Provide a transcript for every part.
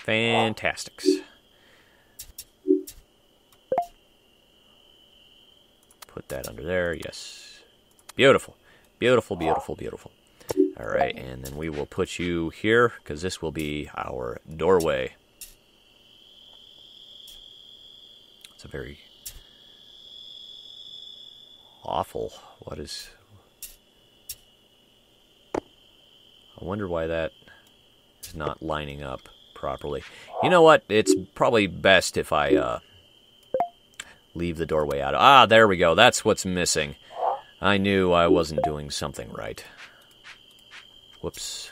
Fantastics. Put that under there, yes. Beautiful. Beautiful, beautiful, beautiful. Alright, and then we will put you here, because this will be our doorway. It's a very awful. What is... I wonder why that is not lining up properly. You know what? It's probably best if I leave the doorway out. Ah, there we go. That's what's missing. I knew I wasn't doing something right. Whoops.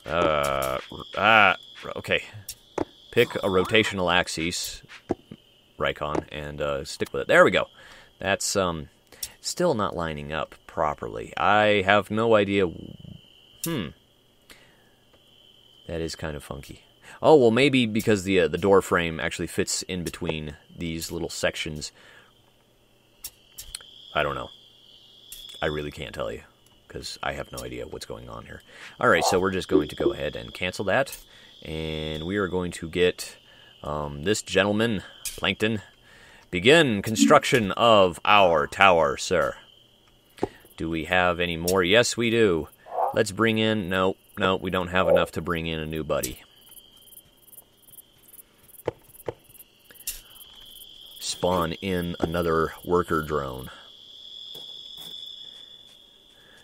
Okay. Pick a rotational axis, Rikon, and stick with it. There we go. That's still not lining up properly. I have no idea. That is kind of funky. Oh, well, maybe because the door frame actually fits in between these little sections. I don't know. I really can't tell you, because I have no idea what's going on here. Alright, so we're just going to go ahead and cancel that. And we are going to get this gentleman, Plankton, begin construction of our tower, sir. Do we have any more? Yes, we do. Let's bring in... No, we don't have enough to bring in a new buddy. Spawn in another worker drone.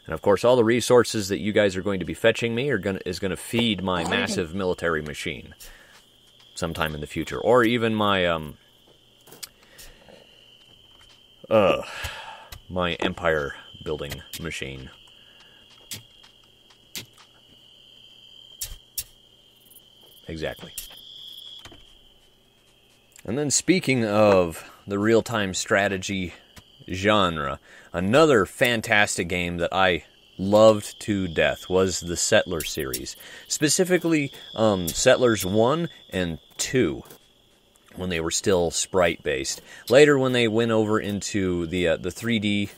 And of course, all the resources that you guys are going to be fetching me is going to feed my massive military machine sometime in the future, or even my my empire building machine. Exactly. And then speaking of the real-time strategy genre, another fantastic game that I loved to death was the Settlers series. Specifically, Settlers 1 and 2, when they were still sprite-based. Later, when they went over into the 3D...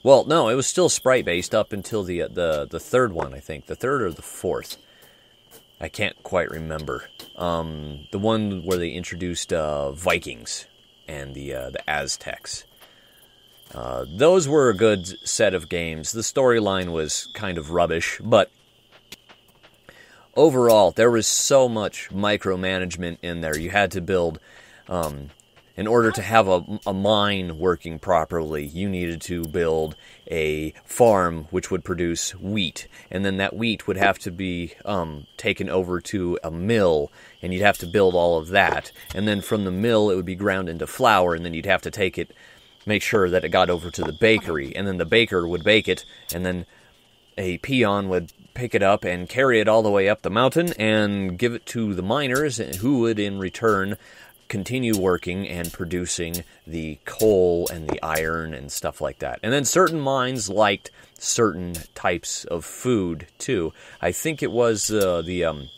Well, no, it was still sprite-based up until the third one, I think. The third or the fourth. I can't quite remember. The one where they introduced Vikings and the Aztecs. Those were a good set of games. The storyline was kind of rubbish, but overall, there was so much micromanagement in there. You had to build, in order to have a mine working properly, you needed to build a farm which would produce wheat, and then that wheat would have to be taken over to a mill, and you'd have to build all of that, and then from the mill it would be ground into flour, and then you'd have to take it, make sure that it got over to the bakery, and then the baker would bake it, and then a peon would pick it up and carry it all the way up the mountain and give it to the miners, who would in return continue working and producing the coal and the iron and stuff like that. And then certain mines liked certain types of food too. I think it was the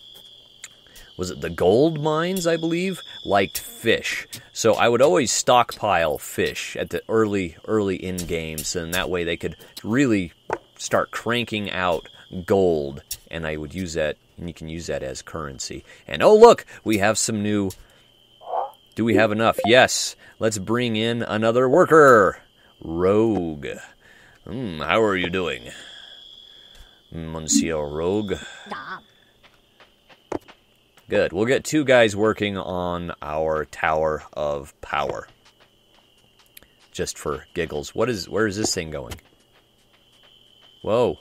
gold mines, I believe, liked fish. So I would always stockpile fish at the early in games, and that way they could really start cranking out gold, and I would use that, and you can use that as currency. And oh look, we have some new... Do we have enough? Yes. Let's bring in another worker. Rogue. How are you doing, Monsieur Rogue? Good. We'll get 2 guys working on our Tower of Power. Just for giggles. Where is this thing going? Whoa.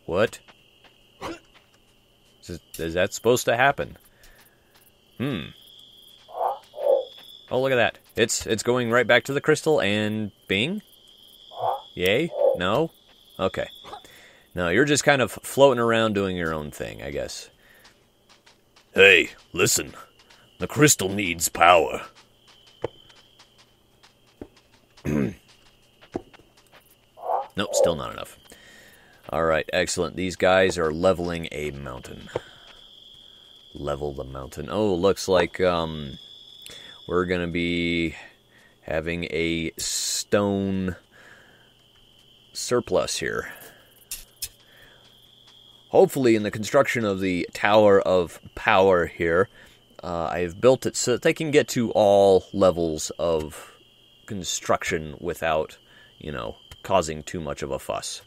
What? Is that supposed to happen? Oh, look at that. It's going right back to the crystal and bing? Yay? No? Okay. No, you're just kind of floating around doing your own thing, I guess. Hey, listen. The crystal needs power. Nope, still not enough. Alright, excellent. These guys are leveling a mountain. Level the mountain. Oh, looks like we're going to be having a stone surplus here. hopefully in the construction of the Tower of Power here, I've built it so that they can get to all levels of construction without, causing too much of a fuss.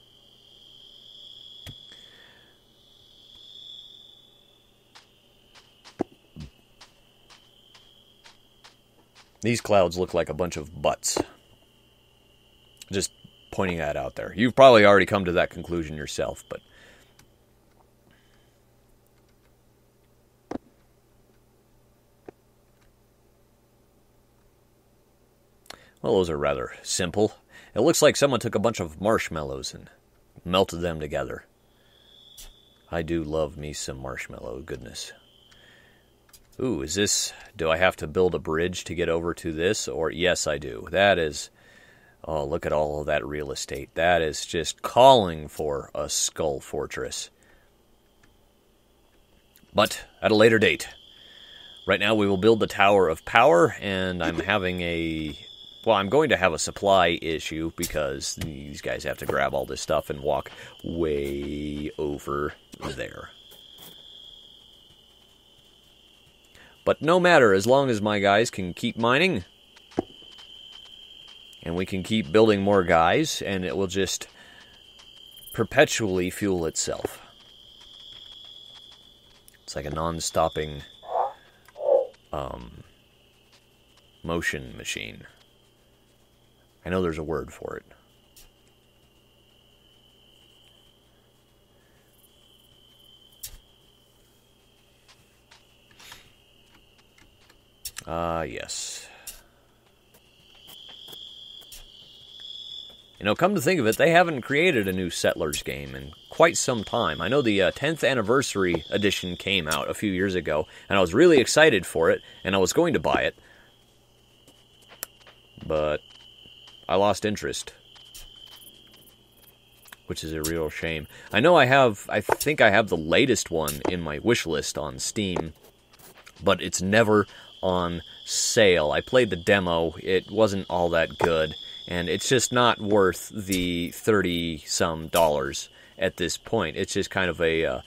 These clouds look like a bunch of butts. Just pointing that out there. You've probably already come to that conclusion yourself, but... well, those are rather simple. It looks like someone took a bunch of marshmallows and melted them together. I do love me some marshmallow goodness. Ooh, is this... do I have to build a bridge to get over to this? Or yes, I do. That is... oh, look at all of that real estate. That is just calling for a skull fortress. But at a later date. Right now we will build the Tower of Power, and I'm having a... well, I'm going to have a supply issue because these guys have to grab all this stuff and walk way over there. But no matter, as long as my guys can keep mining, and we can keep building more guys, and it will just perpetually fuel itself. It's like a non-stopping motion machine. I know there's a word for it. Yes. Come to think of it, they haven't created a new Settlers game in quite some time. I know the 10th Anniversary Edition came out a few years ago, and I was really excited for it, and I was going to buy it. But I lost interest, which is a real shame. I think I have the latest one in my wish list on Steam, but it's never on sale. I played the demo, it wasn't all that good, and it's just not worth the $30-some at this point. It's just kind of a...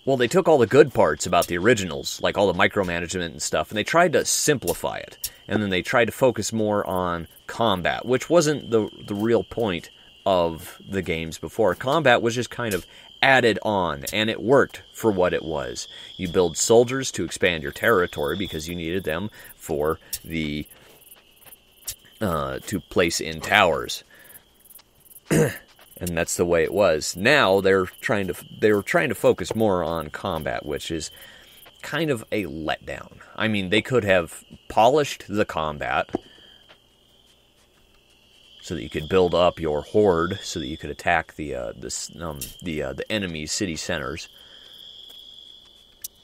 well, they took all the good parts about the originals, like all the micromanagement and stuff, and they tried to simplify it. And then they tried to focus more on combat, which wasn't the real point of the games before. Combat was just kind of added on, and it worked for what it was. You build soldiers to expand your territory because you needed them for the... to place in towers. And that's the way it was. Now they were trying to focus more on combat, which is kind of a letdown. I mean, they could have polished the combat so that you could build up your horde, so that you could attack the enemy city centers.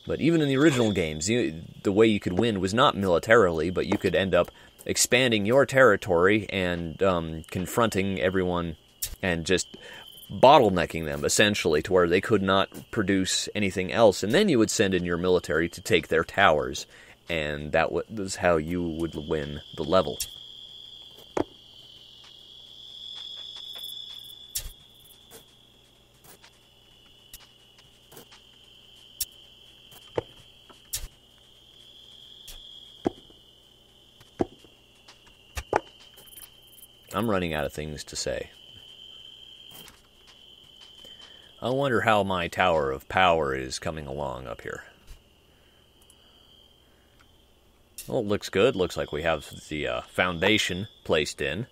But even in the original games, the way you could win was not militarily, but you could end up expanding your territory and confronting everyone and just bottlenecking them, essentially, to where they could not produce anything else. And then you would send in your military to take their towers, and that was how you would win the level. I'm running out of things to say. I wonder how my Tower of Power is coming along up here. Well, it looks good. Looks like we have the foundation placed in.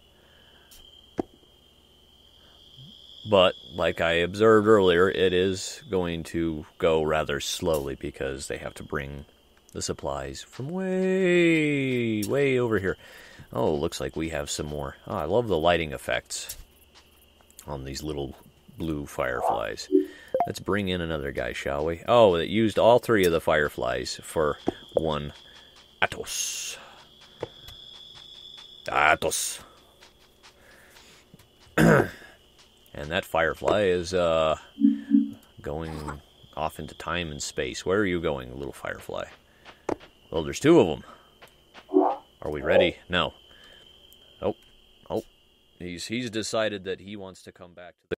But, like I observed earlier, it is going to go rather slowly because they have to bring the supplies from way, way over here. Oh, looks like we have some more. Oh, I love the lighting effects on these little blue fireflies. Let's bring in another guy, shall we? Oh, it used all three of the fireflies for one Atos. Atos. And that firefly is going off into time and space. Where are you going, little firefly? Well, there's two of them. Are we ready? No. Oh. He's decided that he wants to come back to the